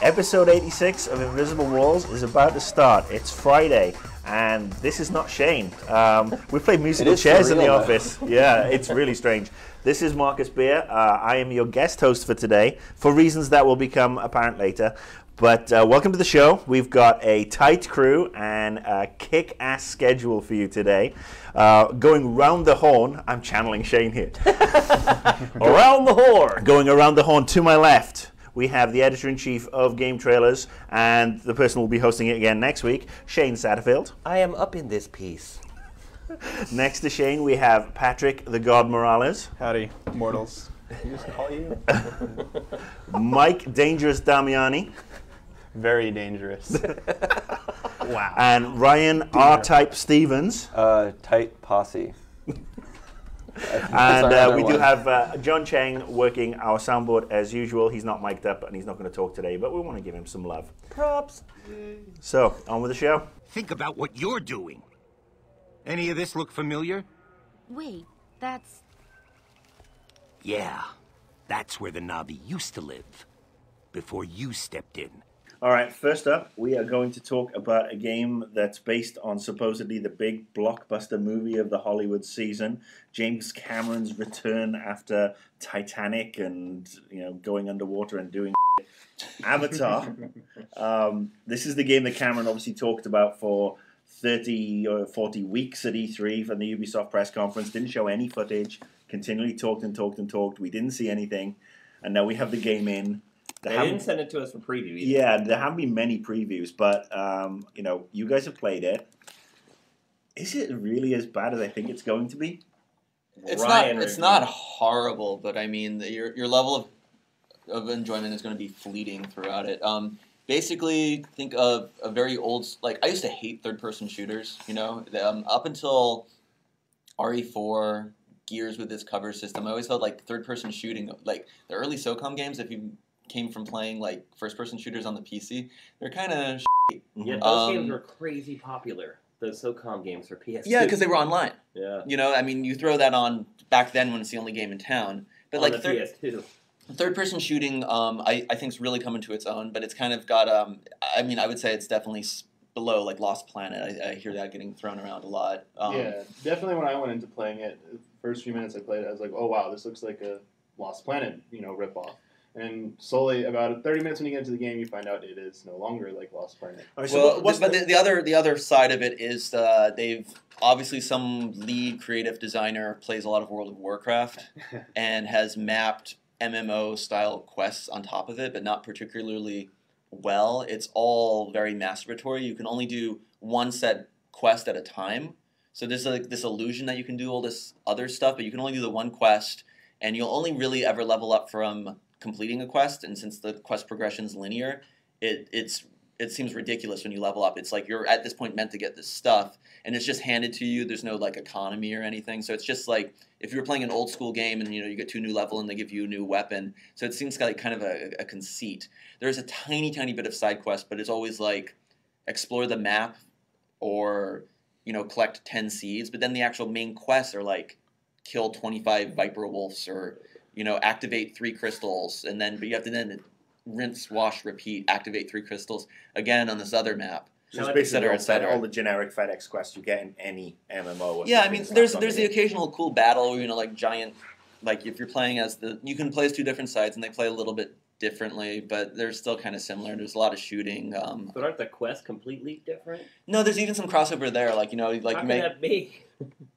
Episode 86 of Invisible Walls is about to start. It's Friday, and this is not Shane. We play musical chairs in the office. Yeah, it's really strange. This is Marcus Beer. I am your guest host for today, for reasons that will become apparent later. But welcome to the show. We've got a tight crew and a kick-ass schedule for you today. Going round the horn, I'm channeling Shane here. Around the horn. Going around the horn to my left, we have the editor-in-chief of GameTrailers, and the person who will be hosting it again next week, Shane Satterfield. I am up in this piece. Next to Shane, we have Patrick the God Morales. Howdy, mortals. You just call you? Mike Dangerous Damiani. Very dangerous. Wow. And Ryan R-Type Stevens. Tight posse. And we do have John Cheng working our soundboard as usual. He's not mic'd up and he's not going to talk today, but we want to give him some love. Props. So, on with the show. Think about what you're doing. Any of this look familiar? Wait, that's... Yeah, that's where the Na'vi used to live, before you stepped in. All right, first up, we are going to talk about a game that's based on supposedly the big blockbuster movie of the Hollywood season, James Cameron's return after Titanic and, going underwater and doing Avatar. This is the game that Cameron obviously talked about for 30 or 40 weeks at E3 from the Ubisoft press conference. Didn't show any footage, continually talked and talked and talked. We didn't see anything, and now we have the game in. They didn't send it to us for preview either. Yeah, there haven't been many previews, but, you guys have played it. Is it really as bad as I think it's going to be? It's not horrible, but I mean, your level of enjoyment is going to be fleeting throughout it. Basically, think of a very old, I used to hate third-person shooters, up until RE4, Gears with its cover system, I always felt like third-person shooting, the early SOCOM games, if you came from playing first-person shooters on the PC, they're kind of shitty. Yeah, those games were crazy popular. Those SOCOM games for PS2. Yeah, because they were online. Yeah. You throw that on back then when it's the only game in town. But on the PS2. Third-person shooting, I think is really coming to its own, but it's kind of got, I would say it's definitely below Lost Planet. I hear that getting thrown around a lot. Yeah, definitely when I went into playing it, the first few minutes I played it, I was like, oh wow, this looks like a Lost Planet, ripoff. And slowly, about 30 minutes when you get into the game, you find out it is no longer like Lost Planet. Right, so the other side of it is they've obviously some lead creative designer plays a lot of World of Warcraft and has mapped MMO style quests on top of it, but not particularly well. It's all very masturbatory. You can only do one set quest at a time. So there's this illusion that you can do all this other stuff, but you can only do the one quest, and you'll only really ever level up from completing a quest, and since the quest progression is linear, it seems ridiculous when you level up. It's like you're at this point meant to get this stuff, and it's just handed to you. There's no economy or anything, so it's just like if you were playing an old school game and you get to a new level and they give you a new weapon. So it seems like kind of a conceit. There's a tiny bit of side quest, but it's always explore the map or collect 10 seeds. But then the actual main quests are kill 25 Viper Wolves or activate 3 crystals, but you have to then rinse, wash, repeat, activate 3 crystals again on this other map. So it's basically all the generic FedEx quests you get in any MMO. Yeah, there's the occasional cool battle, giant, if you're playing you can play as 2 different sides and they play a little bit differently, but they're still kind of similar. There's a lot of shooting. But aren't the quests completely different? No, there's even some crossover there. How can that be?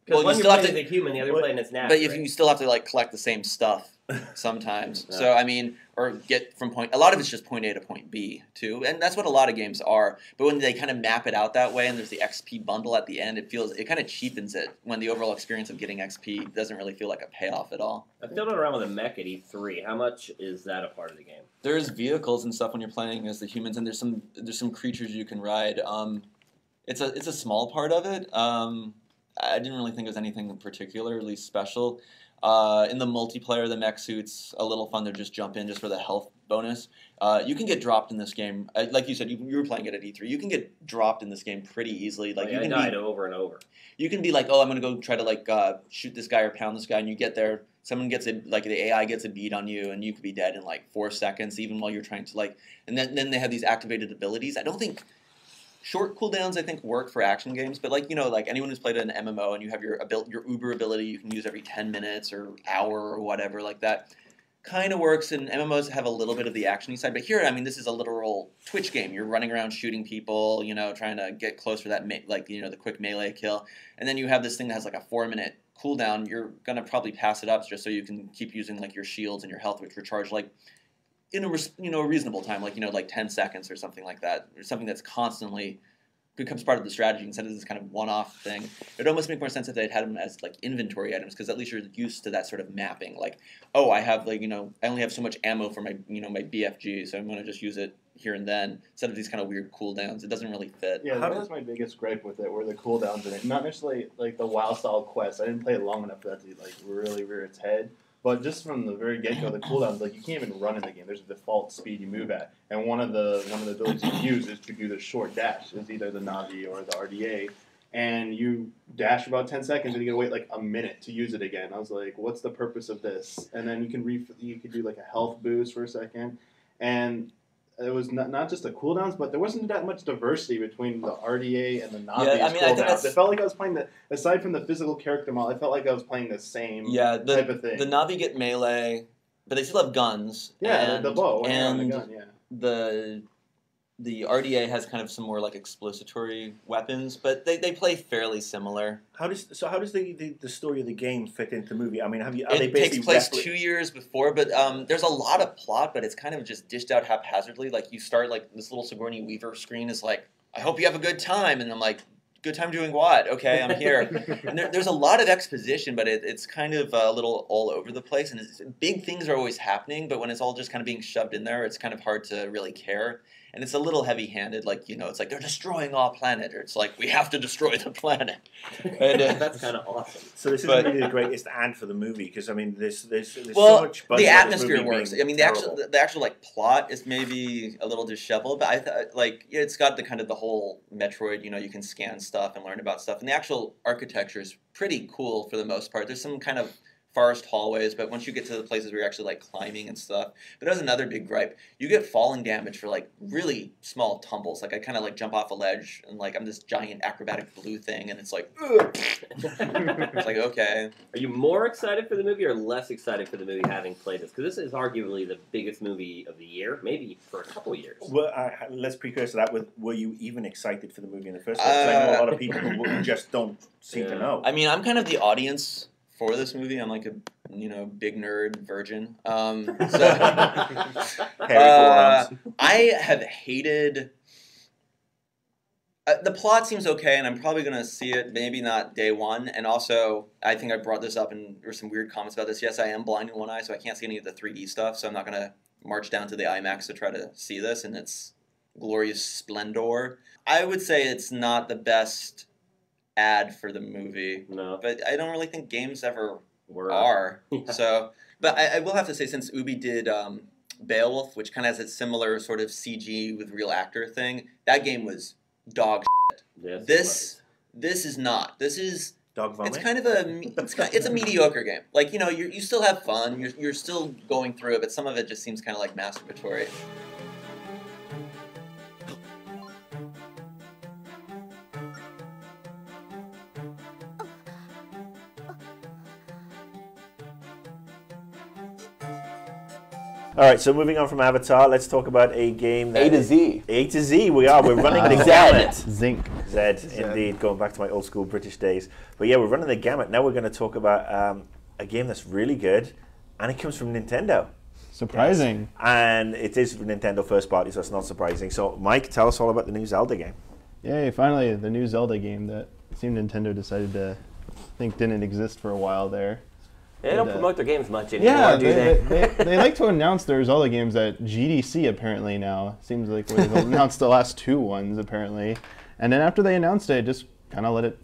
Because Well, one you you're still playing have to- as a human, the other playing as Nash. But if you still have to collect the same stuff sometimes. Yeah. So or get from a lot of it's just point A to point B too, and that's what a lot of games are. But when they kind of map it out that way, and there's the XP bundle at the end, it kind of cheapens it when the overall experience of getting XP doesn't really feel like a payoff at all. I fiddled around with a mech at E3. How much is that a part of the game? There's vehicles and stuff when you're playing as the humans, and there's some creatures you can ride. It's a small part of it. I didn't really think it was anything particularly special. In the multiplayer, the mech suit's a little fun to just jump in just for the health bonus. You can get dropped in this game. Like you said, you were playing it at E3. You can get dropped in this game pretty easily. Like, I died over and over. You can be like, oh, I'm going to go try to shoot this guy or pound this guy, and you get there. Someone gets it, like the AI gets a beat on you, and you could be dead in like 4 seconds, even while you're trying to and then they have these activated abilities. I don't think short cooldowns, I think, work for action games, but anyone who's played an MMO and you have your Uber ability you can use every 10 minutes or hour or whatever like that, kind of works. And MMOs have a little bit of the action-y side, but here, I mean, this is a literal Twitch game. You're running around shooting people, trying to get close for that, the quick melee kill, and then you have this thing that has like a 4-minute cooldown. You're gonna probably pass it up just so you can keep using like your shields and your health, which recharge in a reasonable time, like 10 seconds or something like that, or something that's constantly becomes part of the strategy instead of this kind of one-off thing. It'd almost make more sense if they'd had them as like inventory items, because at least you're used to that sort of mapping. Like, oh, I have I only have so much ammo for my my BFG, so I'm gonna just use it here and then instead of these kind of weird cooldowns. It doesn't really fit. Yeah, that's my biggest gripe with it, were the cooldowns in it. Not necessarily like the WoW style quests. I didn't play it long enough for that to really rear its head. But just from the very get-go, the cooldowns, you can't even run in the game. There's a default speed you move at, and one of the abilities you can use is to do the short dash. It's either the Navi or the RDA, and you dash about 10 seconds, and you gotta wait a minute to use it again. I was like, what's the purpose of this? And then you can do a health boost for a second, and it was not just the cooldowns, but there wasn't that much diversity between the RDA and the Navi's cooldowns. It felt like I was playing aside from the physical character model, I felt like I was playing the same type of thing. The Navi get melee, but they still have guns. Yeah, and, the bow and the gun, yeah. The RDA has kind of some more explository weapons, but they play fairly similar. How does the story of the game fit into the movie? I mean, it takes place 2 years before, but there's a lot of plot, but it's kind of just dished out haphazardly. You start this little Sigourney Weaver screen is like, I hope you have a good time, and I'm like, good time doing what? Okay, I'm here. And there's a lot of exposition, but it's kind of a little all over the place, and big things are always happening, but when it's all just kind of being shoved in there, it's kind of hard to really care. And it's a little heavy-handed, it's like they're destroying our planet, or it's like we have to destroy the planet. And, that's kind of awesome. So this isn't really the greatest ad for the movie, because I mean, there's well, so much buzz the about atmosphere this works. movie I mean, the actual plot is maybe a little disheveled, but I thought it's got the whole Metroid. You can scan stuff and learn about stuff, and the actual architecture is pretty cool for the most part. There's some kind of forest hallways, but once you get to the places where you're actually climbing and stuff, but that's another big gripe. You get falling damage for really small tumbles. I kind of jump off a ledge and I'm this giant acrobatic blue thing, and it's like, it's like, okay. Are you more excited for the movie or less excited for the movie having played this? Because this is arguably the biggest movie of the year, maybe for a couple years. Well, let's precursor that with, were you even excited for the movie in the first place? I know a lot of people who just don't seem to know. I mean, I'm kind of the audience for this movie. I'm like a big nerd virgin. I have hated. The plot seems okay, and I'm probably going to see it, maybe not day one. And also, I think I brought this up, and there were some weird comments about this. Yes, I am blind in one eye, so I can't see any of the 3D stuff, so I'm not going to march down to the IMAX to try to see this in its glorious splendor. I would say it's not the best ad for the movie. No. But I don't really think games ever are. Yeah. So, but I will have to say, since Ubi did Beowulf, which kind of has a similar sort of CG with real actor thing, that game was dog shit. Yes, this is not. This is dog vomit. It's kind of it's a mediocre game. You still have fun. You're still going through it, but some of it just seems kind of masturbatory. All right, so moving on from Avatar, let's talk about a game that... A to Z. A to Z, we're running the gamut. Zinc. Z, indeed, going back to my old school British days. But yeah, we're running the gamut. Now we're going to talk about a game that's really good, and it comes from Nintendo. Surprising. Yes. And it is Nintendo first party, so it's not surprising. So Mike, tell us all about the new Zelda game. Yay, finally, the new Zelda game that it seemed Nintendo decided to think didn't exist for a while there. They don't promote their games much anymore, do they? They like to announce their Zelda games at GDC, apparently, now. Seems like they've announced the last 2 ones, apparently. And then after they announced it, just kind of let it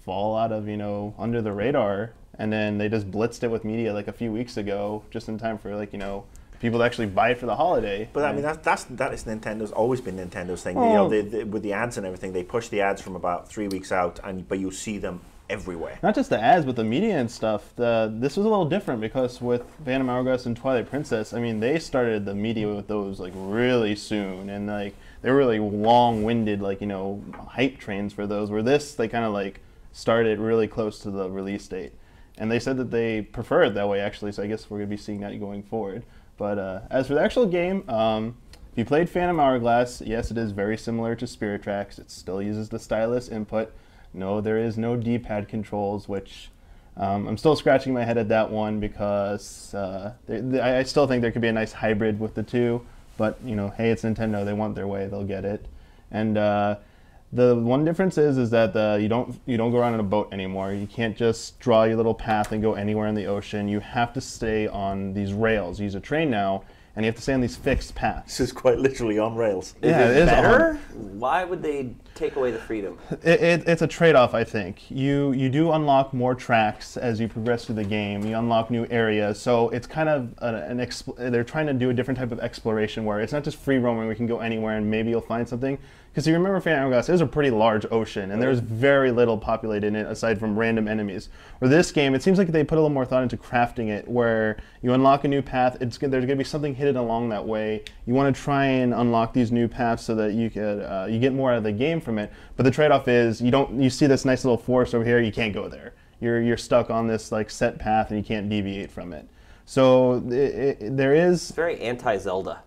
fall out of, under the radar. and then they just blitzed it with media like a few weeks ago, just in time for people to actually buy it for the holiday. But I mean, that is Nintendo's always been Nintendo's thing. With the ads and everything, they push the ads from about 3 weeks out, but you see them everywhere. Not just the ads, but the media and stuff. This was a little different because with Phantom Hourglass and Twilight Princess, I mean, they started the media with those like really soon, and like they were really long-winded, like hype trains for those. Where this, they kind of like started really close to the release date, and they said that they prefer it that way actually. So I guess we're gonna be seeing that going forward. But as for the actual game, if you played Phantom Hourglass, yes, it is very similar to Spirit Tracks. It still uses the stylus input. No, there is no D-pad controls, which I'm still scratching my head at that one because I still think there could be a nice hybrid with the two. But hey, it's Nintendo; they want their way, they'll get it. And the one difference is that you don't go around in a boat anymore. You can't just draw your little path and go anywhere in the ocean. You have to stay on these rails. You use a train now, and you have to stay on these fixed paths. This is quite literally on rails. Yeah, it is better? Why would they take away the freedom? It's a trade-off, I think. You do unlock more tracks as you progress through the game. You unlock new areas, so it's kind of they're trying to do a different type of exploration where it's not just free roaming. We can go anywhere and maybe you'll find something. Because you remember Phantom Hourglass, it was a pretty large ocean, and there's very little populated in it aside from random enemies. Where this game, it seems like they put a little more thought into crafting it, where you unlock a new path, there's going to be something hidden along that way. You want to try and unlock these new paths so that you get more out of the game from it. But the trade-off is you see this nice little forest over here, you can't go there. You're stuck on this like set path and you can't deviate from it. So there is... It's very anti-Zelda.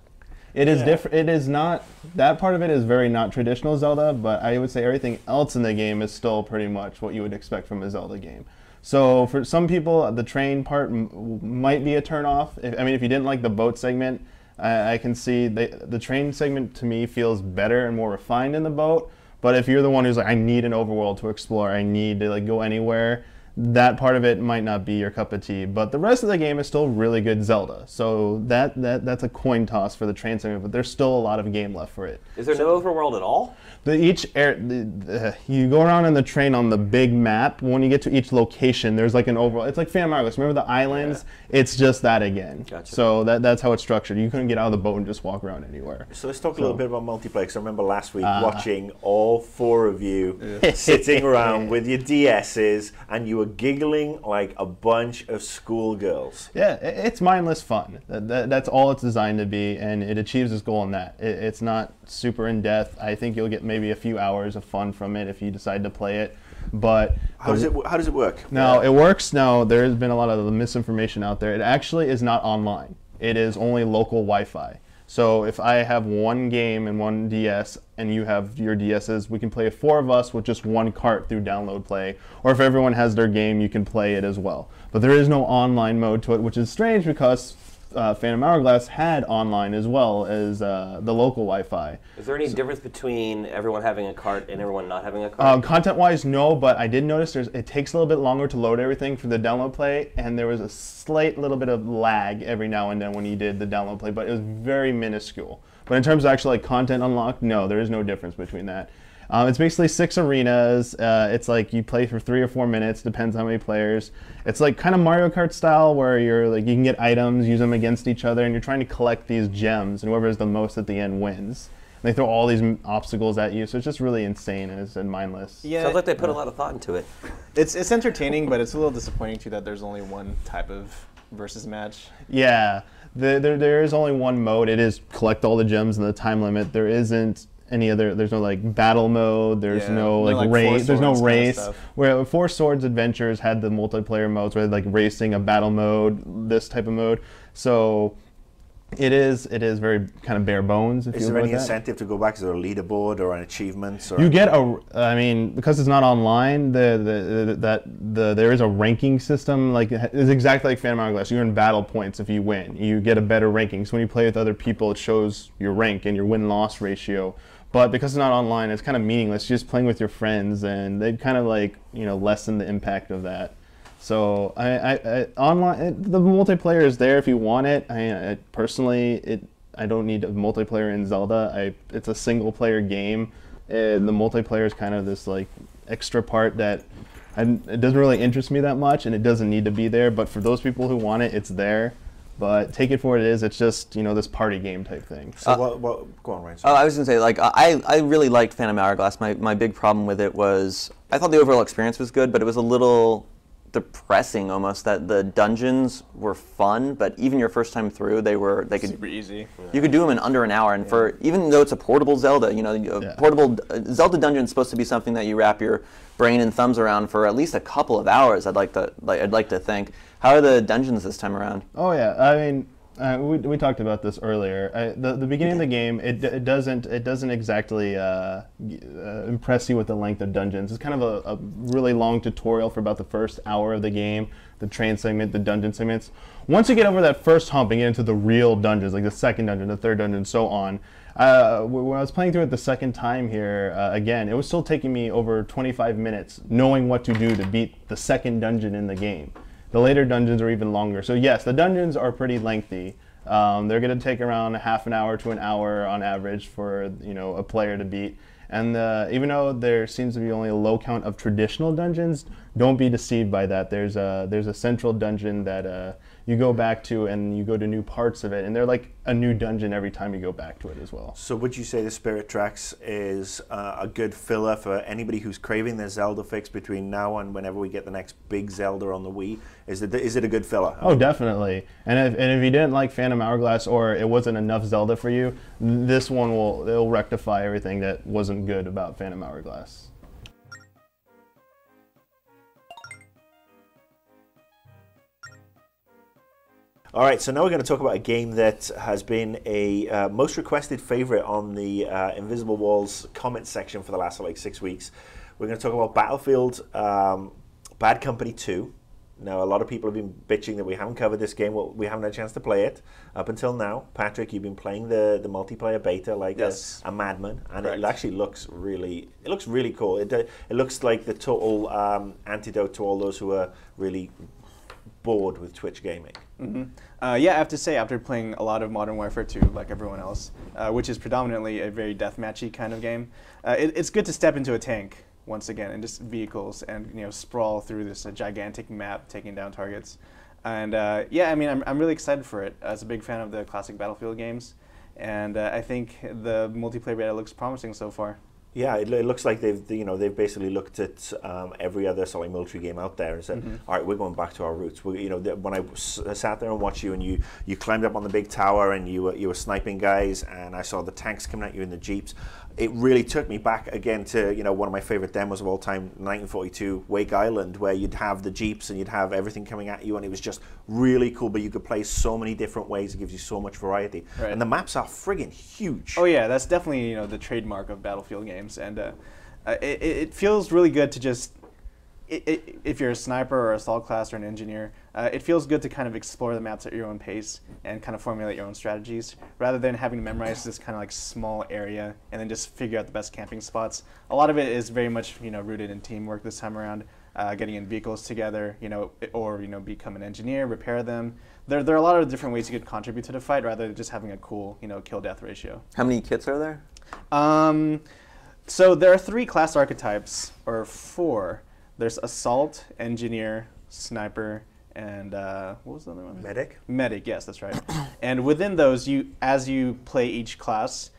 It is different. It is not, that part of it is very not traditional Zelda, but I would say everything else in the game is still pretty much what you would expect from a Zelda game. So for some people, the train part might be a turn-off. If you didn't like the boat segment, I can see the train segment to me feels better and more refined in the boat. But if you're the one who's like, I need an overworld to explore, I need to like go anywhere, that part of it might not be your cup of tea. But the rest of the game is still really good Zelda. So that's a coin toss for the train segment, but there's still a lot of game left for it. Is there no overworld at all? You go around in the train on the big map. When you get to each location, there's like an overworld. It's like Phantom Hourglass. Remember the islands? Yeah. It's just that again. Gotcha. So that's how it's structured. You couldn't get out of the boat and just walk around anywhere. So let's talk a little bit about multiplayer. Because I remember last week watching all four of you sitting around with your DSs, and you were giggling like a bunch of schoolgirls. Yeah, it's mindless fun. That's all it's designed to be, and it achieves its goal in that. It's not super in-depth. I think you'll get maybe a few hours of fun from it if you decide to play it. But how does it work? Now, it works. Now, there has been a lot of misinformation out there. It actually is not online. It is only local Wi-Fi. So if I have one game and one DS and you have your DSs, we can play 4 of us with just one cart through download play. Or if everyone has their game, you can play it as well. But there is no online mode to it, which is strange because Phantom Hourglass had online as well as the local Wi-Fi. Is there any difference between everyone having a cart and everyone not having a cart? Content-wise, no, but I did notice it takes a little bit longer to load everything for the download play, and there was a slight little bit of lag every now and then when you did the download play, but it was very minuscule. But in terms of actual content unlocked, no, there is no difference between that. It's basically 6 arenas. It's like you play for 3 or 4 minutes, depends how many players. It's like kind of Mario Kart style where you can get items, use them against each other, and you're trying to collect these gems, and whoever has the most at the end wins. And they throw all these obstacles at you, so it's just really insane and mindless. Yeah, sounds like they put a lot of thought into it. It's entertaining, but it's a little disappointing too that there's only one type of versus match. Yeah, there is only one mode. It is collect all the gems in the time limit. There isn't any other. There's no like battle mode. There's no like race. There's no race. Kind of where Four Swords Adventures had the multiplayer modes where like racing, a battle mode, this type of mode. So it is very kind of bare bones. Is there any incentive to go back? Is there a leaderboard or an achievements? Or you get because it's not online. There is a ranking system. Like it's exactly like Phantom Hourglass. You earn battle points if you win. You get a better ranking. So when you play with other people, it shows your rank and your win-loss ratio. But because it's not online, it's kind of meaningless. You're just playing with your friends, and they'd kind of like lessen the impact of that. So online, the multiplayer is there if you want it. I don't need a multiplayer in Zelda. It's a single player game. The multiplayer is kind of this like extra part that And it doesn't really interest me that much, and it doesn't need to be there. But for those people who want it, it's there. But take it for what it is. It's just, this party game type thing. So go on, Ryan. Oh, I was going to say, I really liked Phantom Hourglass. My big problem with it was I thought the overall experience was good, but it was a little depressing almost that the dungeons were fun, but even your first time through, they could super easy. You could do them in under an hour, and for even though it's a portable Zelda, portable Zelda dungeon is supposed to be something that you wrap your brain and thumbs around for at least a couple of hours. I'd like to think. How are the dungeons this time around? Oh yeah, I mean, we talked about this earlier. The beginning of the game, it doesn't exactly impress you with the length of dungeons. It's kind of a really long tutorial for about the first hour of the game. The train segment, the dungeon segments. Once you get over that first hump and get into the real dungeons, like the second dungeon, the third dungeon, and so on. When I was playing through it the second time here, again, it was still taking me over 25 minutes knowing what to do to beat the second dungeon in the game. The later dungeons are even longer. So yes, the dungeons are pretty lengthy. They're going to take around half an hour to an hour on average for a player to beat. And even though there seems to be only a low count of traditional dungeons, don't be deceived by that. There's a central dungeon that you go back to, and you go to new parts of it, and they're like a new dungeon every time you go back to it as well. So would you say the Spirit Tracks is a good filler for anybody who's craving their Zelda fix between now and whenever we get the next big Zelda on the Wii? Is it a good filler? Oh, definitely. And if you didn't like Phantom Hourglass, or it wasn't enough Zelda for you, this one will rectify everything that wasn't good about Phantom Hourglass. All right, so now we're going to talk about a game that has been a most requested favorite on the Invisible Walls comment section for the last 6 weeks. We're going to talk about Battlefield Bad Company 2. Now, a lot of people have been bitching that we haven't covered this game. Well, we haven't had a chance to play it up until now. Patrick, you've been playing the multiplayer beta like yes. a madman, and Correct. it actually looks really cool. It looks like the total antidote to all those who are really bored with Twitch gaming. Mm-hmm. Yeah, I have to say, after playing a lot of Modern Warfare 2, like everyone else, which is predominantly a very deathmatchy kind of game, it's good to step into a tank once again, and just vehicles, and sprawl through this gigantic map, taking down targets. And yeah, I mean, I'm really excited for it. As a big fan of the classic Battlefield games, and I think the multiplayer beta looks promising so far. Yeah, it looks like they've basically looked at every other sort of military game out there and said, all right, we're going back to our roots. When I sat there and watched you, and you climbed up on the big tower, and you were sniping guys, and I saw the tanks coming at you in the jeeps. It really took me back again to one of my favorite demos of all time, 1942 Wake Island, where you'd have the jeeps and you'd have everything coming at you, and it was just really cool. But you could play so many different ways; it gives you so much variety, right. And the maps are friggin' huge. Oh yeah, that's definitely the trademark of Battlefield games, and it feels really good to just. If you're a sniper or assault class or an engineer, it feels good to kind of explore the maps at your own pace and kind of formulate your own strategies, rather than having to memorize this kind of small area and then just figure out the best camping spots. A lot of it is very much rooted in teamwork this time around, getting in vehicles together, or become an engineer, repair them. There are a lot of different ways you could contribute to the fight, rather than just having a cool kill-death ratio. How many kits are there? So there are 3 class archetypes, or 4. There's Assault, Engineer, Sniper, and what was the other one? Medic? Medic, yes, that's right. And within those, as you play each class,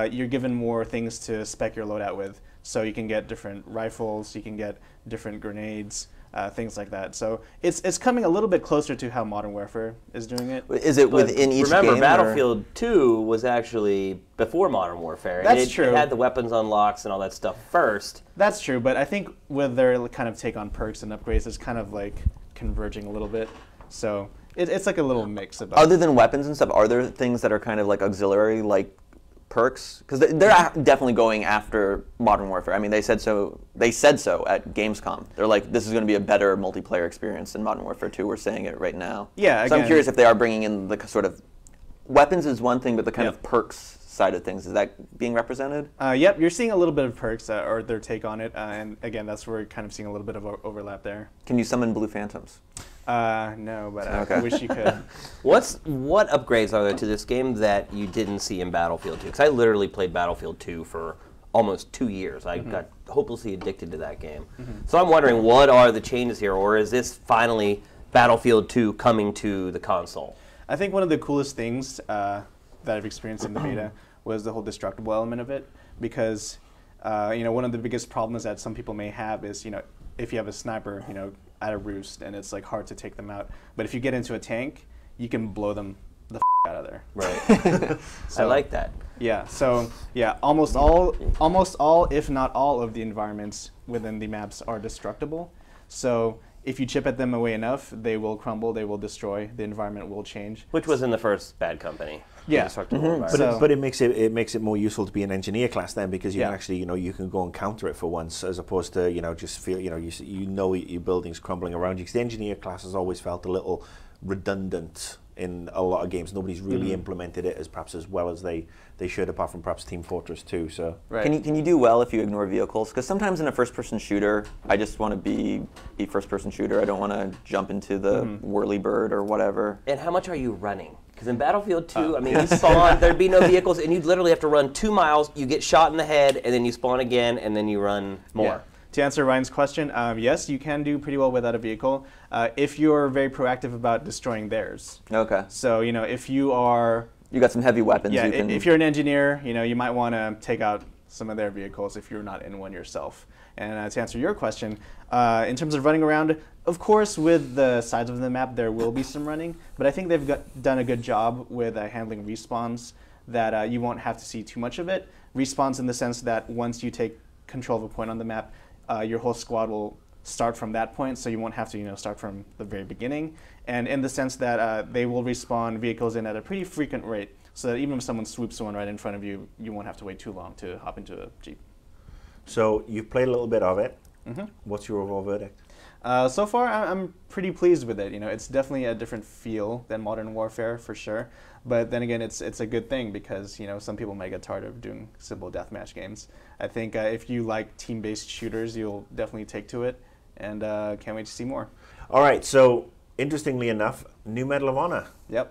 you're given more things to spec your loadout with. So you can get different rifles, you can get different grenades, things like that. So it's coming a little bit closer to how Modern Warfare is doing it. Is it within each remember, game? Battlefield 2 was actually before Modern Warfare. That's and true. It had the weapons unlocks and all that stuff first. That's true, but I think with their kind of take on perks and upgrades, it's kind of converging a little bit. So it's like a little mix of both. Other than weapons and stuff, are there things that are kind of auxiliary, perks? Because they're definitely going after Modern Warfare. I mean, they said so at Gamescom. They're like, this is going to be a better multiplayer experience than Modern Warfare 2. We're saying it right now. Yeah, so I'm curious if they are bringing in the sort of weapons is one thing, but the kind of perks side of things, is that being represented? Yep, you're seeing a little bit of perks or their take on it, and again, that's where we're kind of seeing a little bit of overlap there. Can you summon blue phantoms? No, but I wish you could. What upgrades are there to this game that you didn't see in Battlefield 2? Because I literally played Battlefield 2 for almost 2 years. I got hopelessly addicted to that game. So I'm wondering, what are the changes here, or is this finally Battlefield 2 coming to the console? I think one of the coolest things that I've experienced in the beta was the whole destructible element of it, because one of the biggest problems that some people may have is, if you have a sniper, at a roost, and it's like hard to take them out. But if you get into a tank, you can blow them the out of there. Right. So, I like that. Yeah. So yeah, almost all, if not all, of the environments within the maps are destructible. So if you chip at them away enough, they will crumble, they will destroy, the environment will change. Which was in the first Bad Company. Yeah. But it makes it more useful to be an engineer class then, because you can actually you can go and counter it for once, as opposed to just feel your building's crumbling around you. Because the engineer class has always felt a little redundant in a lot of games. Nobody's really implemented it as well as they should, apart from perhaps Team Fortress 2. So can you do well if you ignore vehicles? Because sometimes in a first-person shooter, I just want to be first-person shooter. I don't want to jump into the whirly bird or whatever. And how much are you running? Because in Battlefield 2, I mean, you spawn, there'd be no vehicles, and you'd literally have to run 2 miles, you get shot in the head, and then you spawn again, and then you run more. Yeah. To answer Ryan's question, yes, you can do pretty well without a vehicle if you're very proactive about destroying theirs. Okay. So, if you are... You got some heavy weapons. Yeah, if you're an engineer, you might want to take out some of their vehicles if you're not in one yourself. And to answer your question, in terms of running around, of course, with the size of the map, there will be some running, but I think they've done a good job with handling respawns, that you won't have to see too much of it. Respawns in the sense that once you take control of a point on the map, your whole squad will start from that point, so you won't have to start from the very beginning. And in the sense that they will respawn vehicles in at a pretty frequent rate, so that even if someone swoops one right in front of you, you won't have to wait too long to hop into a Jeep. So you've played a little bit of it. What's your overall verdict? So far, I'm pretty pleased with it. It's definitely a different feel than Modern Warfare, for sure. But then again, it's a good thing, because some people might get tired of doing simple deathmatch games. I think if you like team-based shooters, you'll definitely take to it, and can't wait to see more. All right, so interestingly enough, new Medal of Honor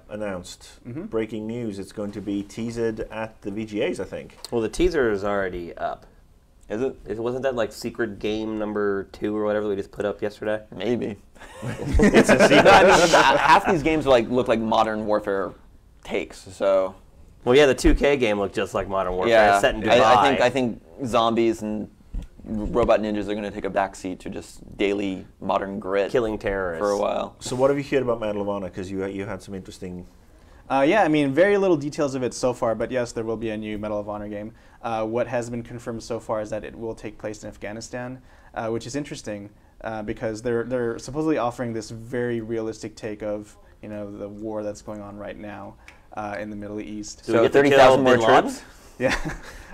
announced. Breaking news, it's going to be teasered at the VGAs, I think. Well, the teaser is already up. Is it? Wasn't that like secret game number 2 or whatever that we just put up yesterday? Maybe. It's a secret. No, I mean, half these games look like Modern Warfare takes. So. Well, yeah, the 2K game looked just like Modern Warfare. Yeah, set in Dubai. I think zombies and robot ninjas are going to take a backseat to just daily modern grit, killing terrorists for a while. So, what have you heard about Medal of Honor? Because you had some interesting. Yeah, I mean, very little details of it so far, but yes, there will be a new Medal of Honor game. What has been confirmed so far is that it will take place in Afghanistan, which is interesting because they're supposedly offering this very realistic take of the war that's going on right now in the Middle East. So we get 30,000 more troops. Yeah.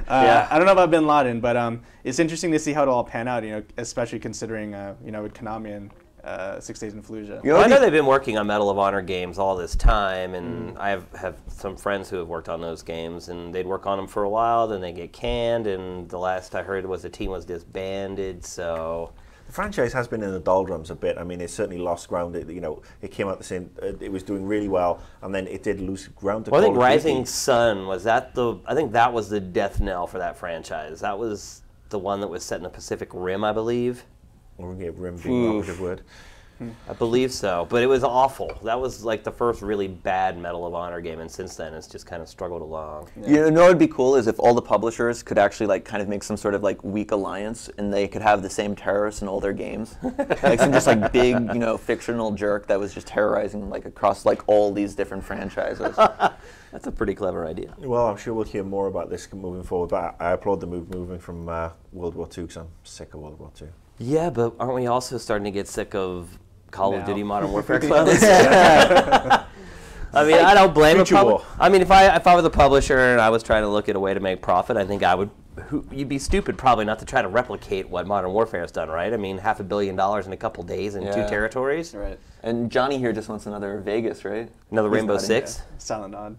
I don't know about Bin Laden, but it's interesting to see how it all pan out. Especially considering with Konami and 6 Days in Fallujah. Well, I know they've been working on Medal of Honor games all this time, and I have some friends who have worked on those games, and they'd work on them for a while, then they get canned, and the last I heard was the team was disbanded. So the franchise has been in the doldrums a bit. I mean, it certainly lost ground. It came out the same. It was doing really well, and then it did lose ground to. Well, I think Rising Sun was that the. I think that was the death knell for that franchise. That was the one that was set in the Pacific Rim, I believe. Rim being the operative word. I believe so, but it was awful. That was like the first really bad Medal of Honor game, and since then it's just kind of struggled along. Yeah. You know what would be cool is if all the publishers could actually kind of make some sort of weak alliance, and they could have the same terrorists in all their games, some just big fictional jerk that was just terrorizing across all these different franchises. That's a pretty clever idea. Well, I'm sure we'll hear more about this moving forward, but I applaud the move moving from World War II because I'm sick of World War II. Yeah, but aren't we also starting to get sick of Call of Duty Modern Warfare clones? I mean, I don't blame a I mean, if I were the publisher and I was trying to look at a way to make profit, I think I would. You'd be stupid probably not to try to replicate what Modern Warfare has done, right? I mean, $500 million in a couple days in 2 territories. Right. And Johnny here just wants another Vegas, right? Another Rainbow Six. Silent Nod.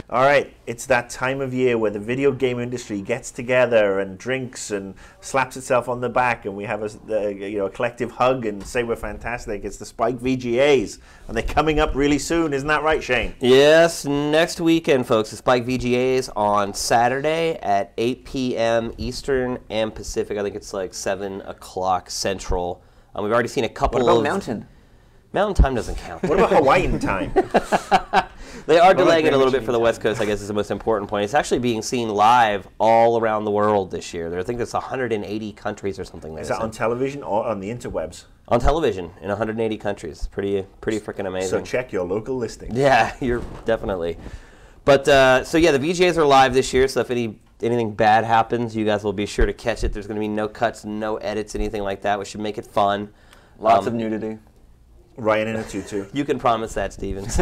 All right, it's that time of year where the video game industry gets together and drinks and slaps itself on the back, and we have a collective hug and say we're fantastic. It's the Spike VGAs, and they're coming up really soon. Isn't that right, Shane? Yes, next weekend, folks. The Spike VGAs on Saturday at 8 p.m. Eastern and Pacific. I think it's like 7 o'clock Central. We've already seen a couple What about of... Mountain? Mountain time doesn't count. What about Hawaiian time? They are delaying it a little bit for the West Coast, I guess is the most important point. It's actually being seen live all around the world this year. I think there's 180 countries or something. Is that on television or on the interwebs? On television in 180 countries. Pretty freaking amazing. So check your local listing. Yeah, you're definitely. But so yeah, the VGAs are live this year. So if anything bad happens, you guys will be sure to catch it. There's going to be no cuts, no edits, anything like that, which should make it fun. Lots of nudity. Ryan in a tutu. You can promise that, Stevens.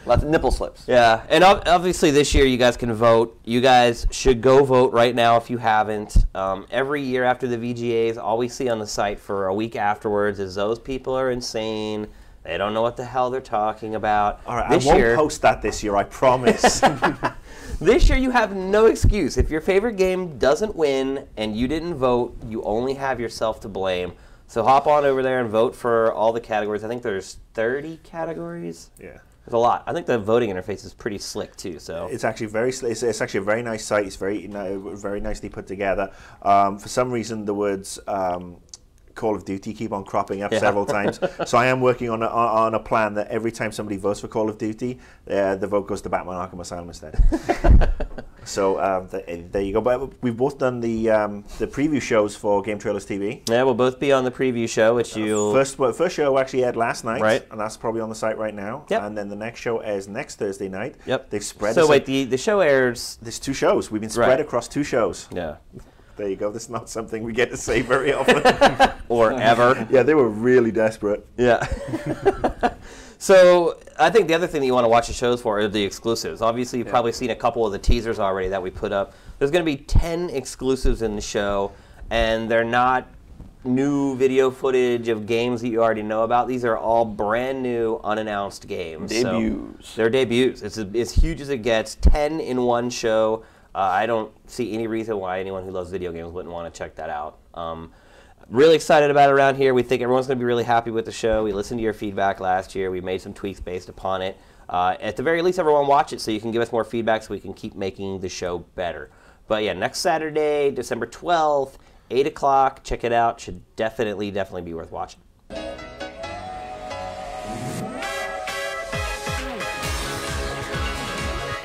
Lots of nipple slips. Yeah, and obviously this year you guys can vote. You guys should go vote right now if you haven't. Every year after the VGAs, all we see on the site for a week afterwards is those people are insane. They don't know what the hell they're talking about. All right, I won't post that this year, I promise. This year you have no excuse. If your favorite game doesn't win and you didn't vote, you only have yourself to blame. So hop on over there and vote for all the categories. I think there's 30 categories. Yeah. There's a lot. I think the voting interface is pretty slick too. So it's actually it's actually a very nice site. It's very nicely put together. For some reason, the words Call of Duty keep on cropping up several times. So I am working on a plan that every time somebody votes for Call of Duty, the vote goes to Batman Arkham Asylum instead. So there you go. But we've both done the preview shows for Game Trailers TV. Yeah, we'll both be on the preview show, which you'll... First show actually aired last night, right? And that's probably on the site right now. Yep. And then the next show airs next Thursday night. Yep. They've spread. So wait, the show airs... There's 2 shows. We've been spread across 2 shows. Yeah. There you go. That's not something we get to say very often. Or ever. Yeah, they were really desperate. Yeah. So I think the other thing that you want to watch the shows for are the exclusives. Obviously, you've probably seen a couple of the teasers already that we put up. There's going to be 10 exclusives in the show, and they're not new video footage of games that you already know about. These are all brand new, unannounced games. Debuts. So they're debuts. It's as huge as it gets. 10 in one show. I don't see any reason why anyone who loves video games wouldn't want to check that out. Really excited about it around here. We think everyone's going to be really happy with the show. We listened to your feedback last year. We made some tweaks based upon it. At the very least, everyone watch it so you can give us more feedback so we can keep making the show better. But yeah, next Saturday, December 12th, 8 o'clock. Check it out. Should definitely be worth watching.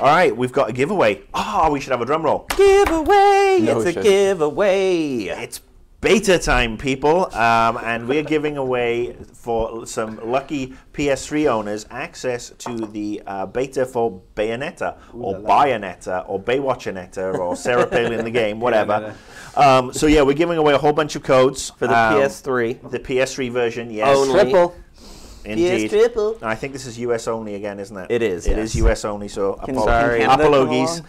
All right, we've got a giveaway. Oh, we should have a drum roll. Giveaway! No, it's a giveaway. It's beta time, people, and we're giving away for some lucky PS3 owners access to the beta for Bayonetta, or Bayonetta, or Baywatchonetta, or Sarah Palin in the game, whatever. So yeah, we're giving away a whole bunch of codes for the PS3. The PS3 version, yes. Only. Triple. Indeed. PS triple. I think this is US only again, isn't it? It is. It is US only, so sorry. apologies.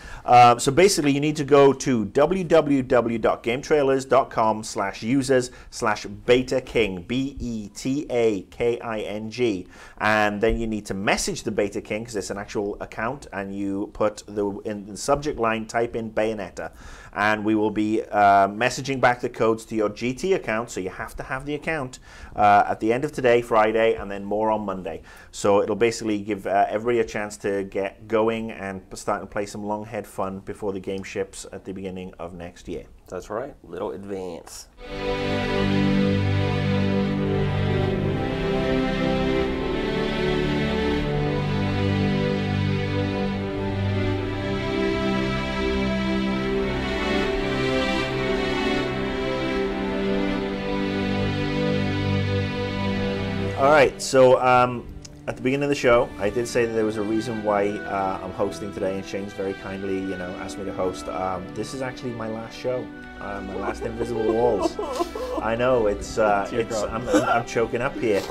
So basically, you need to go to www.gametrailers.com/users/betaking, BETAKING, and then you need to message the Beta King because it's an actual account, and you put in the subject line, type in Bayonetta, and we will be messaging back the codes to your GT account. So you have to have the account at the end of today, Friday, and then more on Monday. So it'll basically give everybody a chance to get going and start to play some long head fun before the game ships at the beginning of next year. That's right. Little advance. All right, so at the beginning of the show, I did say that there was a reason why I'm hosting today, and Shane's very kindly, asked me to host. This is actually my last show, my last Invisible Walls. I know I'm choking up here.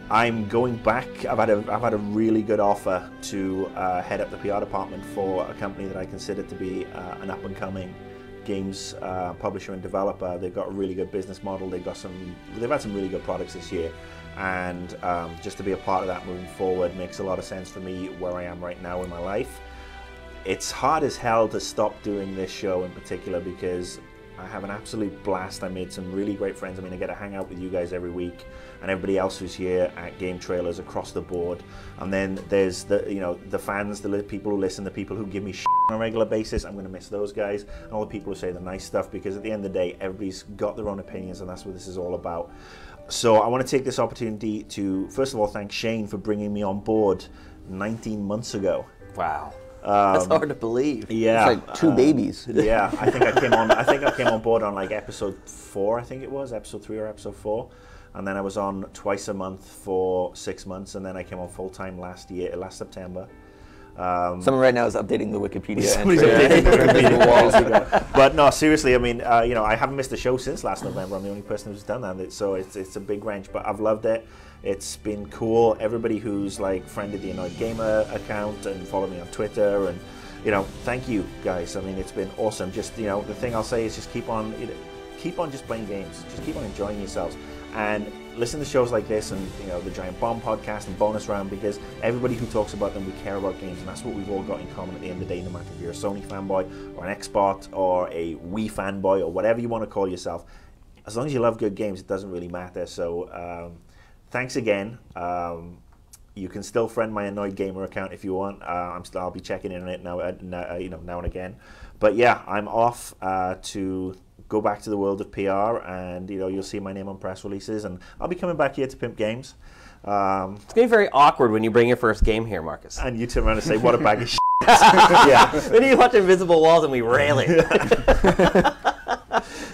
I'm going back. I've had a really good offer to head up the PR department for a company that I consider to be an up and coming games publisher and developer. They've got a really good business model. They've had some really good products this year. and just to be a part of that moving forward makes a lot of sense for me where I am right now in my life. It's hard as hell to stop doing this show in particular because I have an absolute blast. I made some really great friends. I mean, I get to hang out with you guys every week and everybody else who's here at GameTrailers across the board. And then there's the fans, the people who listen, the people who give me shit on a regular basis. I'm going to miss those guys and all the people who say the nice stuff, because at the end of the day, everybody's got their own opinions and that's what this is all about. So I want to take this opportunity to, first of all, thank Shane for bringing me on board 19 months ago. Wow. That's hard to believe. Yeah, it's like two babies. Yeah, I think I came on. I think I came on board on like episode 4. I think it was episode 3 or episode 4, and then I was on twice a month for 6 months, and then I came on full time last September. Someone right now is updating the Wikipedia Somebody's entry. updating the Wikipedia. But no, seriously, I mean, I haven't missed a show since last November. I'm the only person who's done that, so it's a big wrench. But I've loved it. It's been cool. Everybody who's like friended the Annoyed Gamer account and followed me on Twitter, and thank you guys. I mean, it's been awesome. Just the thing I'll say is just keep on just playing games. Just keep on enjoying yourselves and listen to shows like this and the Giant Bomb podcast and Bonus Round, because everybody who talks about them, we care about games, and that's what we've all got in common at the end of the day. No matter if you're a Sony fanboy or an Xbox or a Wii fanboy or whatever you want to call yourself, as long as you love good games, it doesn't really matter. So. Thanks again. You can still friend my Annoyed Gamer account if you want. I'll be checking in on it now and again. But yeah, I'm off to go back to the world of PR, and you'll see my name on press releases, and I'll be coming back here to pimp games. It's gonna be very awkward when you bring your first game here, Marcus. And you turn around and say, "What a bag of shit." Yeah. Then you watch Invisible Walls and we rail it.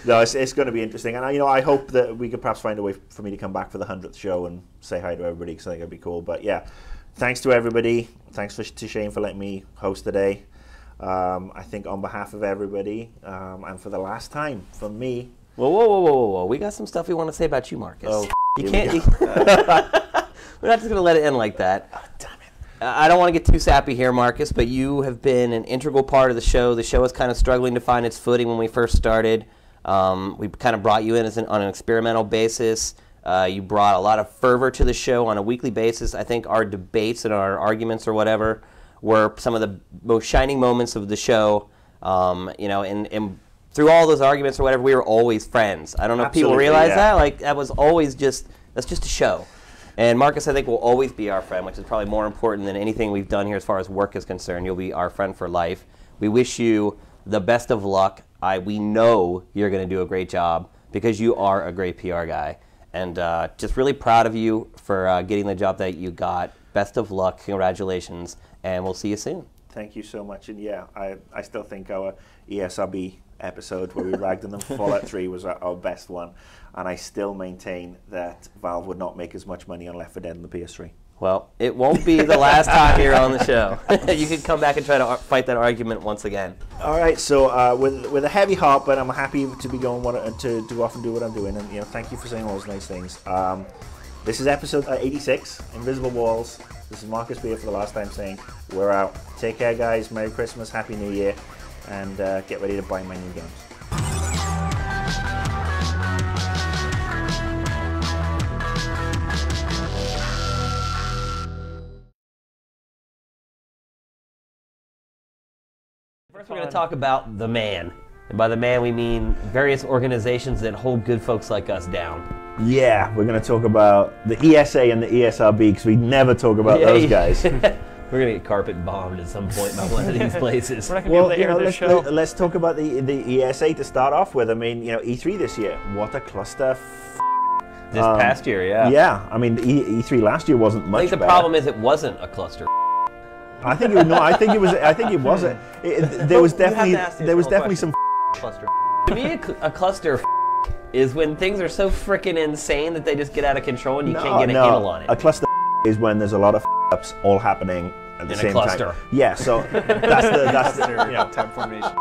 No, it's going to be interesting, and I hope that we could perhaps find a way for me to come back for the 100th show and say hi to everybody, because I think it'd be cool. But yeah, thanks to everybody. Thanks to Shane for letting me host today. I think on behalf of everybody, and for the last time, from me. Whoa! We got some stuff we want to say about you, Marcus. Oh, you can't. We're not just going to let it end like that. Oh, damn it. I don't want to get too sappy here, Marcus, but you have been an integral part of the show. The show was kind of struggling to find its footing when we first started. We kind of brought you in on an experimental basis. You brought a lot of fervor to the show on a weekly basis. I think our debates and our arguments or whatever were some of the most shining moments of the show. And through all those arguments or whatever, we were always friends. I don't know if people realize that. Like, that's just a show. And Marcus, I think, will always be our friend, which is probably more important than anything we've done here as far as work is concerned. You'll be our friend for life. We wish you the best of luck. We know you're going to do a great job because you are a great PR guy. And just really proud of you for getting the job that you got. Best of luck. Congratulations. And we'll see you soon. Thank you so much. And yeah, I still think our ESRB episode where we ragged on them for Fallout 3 was our best one. And I still maintain that Valve would not make as much money on Left 4 Dead than the PS3. Well, it won't be the last time you're on the show. You can come back and try to fight that argument once again. All right, so with a heavy heart, but I'm happy to be going to go off and do what I'm doing. And thank you for saying all those nice things. This is episode 86, Invisible Walls. This is Marcus Beer for the last time saying we're out. Take care, guys. Merry Christmas, Happy New Year, and get ready to buy my new games. First, we're going to talk about the man. And by the man, we mean various organizations that hold good folks like us down. Yeah, we're going to talk about the ESA and the ESRB because we never talk about those guys. We're going to get carpet bombed at some point by one of these places. We're not going to be able to hear this show. Let's talk about the ESA to start off with. I mean, E3 this year, what a cluster. This past year, yeah. Yeah, I mean, E3 last year wasn't much I think the better. problem is it wasn't a cluster. I think it was. No, I think it was. I think it wasn't. There was definitely some cluster. To me, a cluster is when things are so freaking insane that they just get out of control and you can't get a handle on it. A cluster is when there's a lot of ups all happening at the same time. Yeah, so that's the time formation.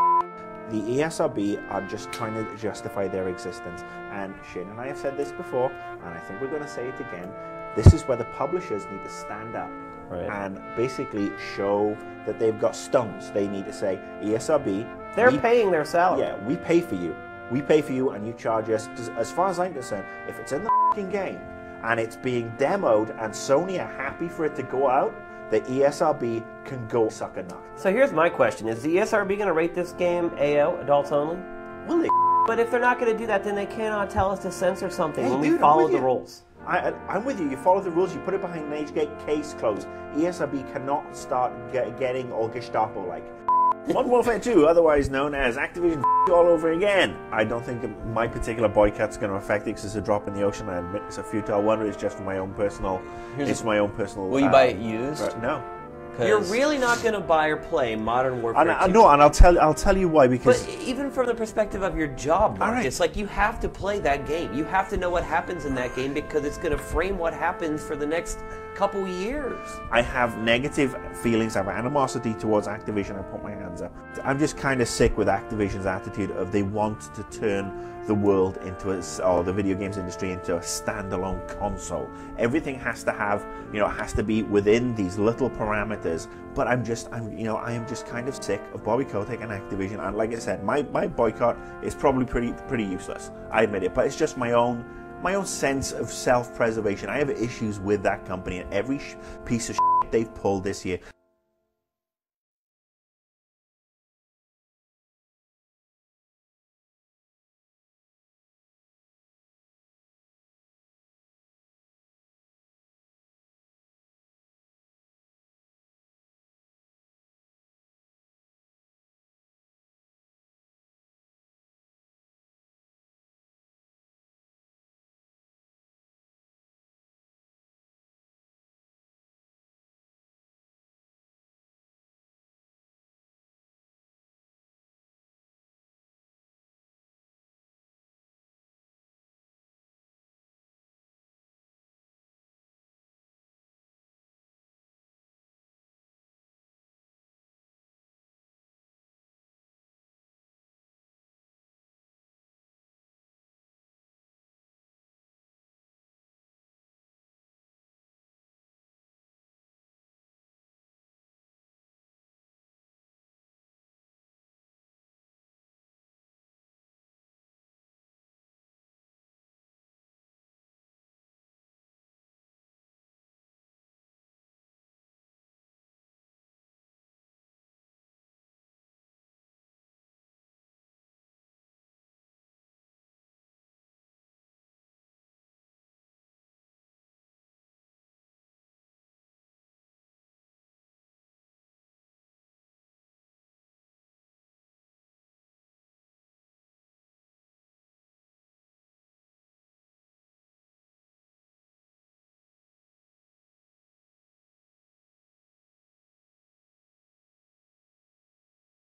The ESRB are just trying to justify their existence, and Shane and I have said this before, and I think we're going to say it again. This is where the publishers need to stand up. Right. And basically show that they've got stones. They need to say, ESRB... They're paying their salary. Yeah, we pay for you. We pay for you and you charge us. As far as I'm concerned, if it's in the f***ing game and it's being demoed, and Sony are happy for it to go out, the ESRB can go suck a nut. So here's my question. Is the ESRB going to rate this game AO, adults only? Will they? But if they're not going to do that, then they cannot tell us to censor something Hey, when dude, we follow the rules. I'm with you. You follow the rules. You put it behind an age gate, case closed. ESRB cannot start getting all Gestapo-like. Modern Warfare 2, otherwise known as Activision all over again. I don't think my particular boycott's going to affect it because it's a drop in the ocean. I admit it's a futile one. It's just for my own personal. Will you buy it used? No. You're really not going to buy or play Modern Warfare 2. No, and I'll tell you why, because... But even from the perspective of your job, Mark, it's like you have to play that game. You have to know what happens in that game because it's going to frame what happens for the next couple years. I have negative feelings, I have animosity towards Activision. I put my hands up. I'm just kind of sick with Activision's attitude of they want to turn the world into or the video games industry into a standalone console. Everything has to have, has to be within these little parameters. But I am just kind of sick of Bobby Kotick and Activision. And like I said, my boycott is probably pretty useless. I admit it, but it's just my own sense of self-preservation. I have issues with that company and every piece of shit they've pulled this year.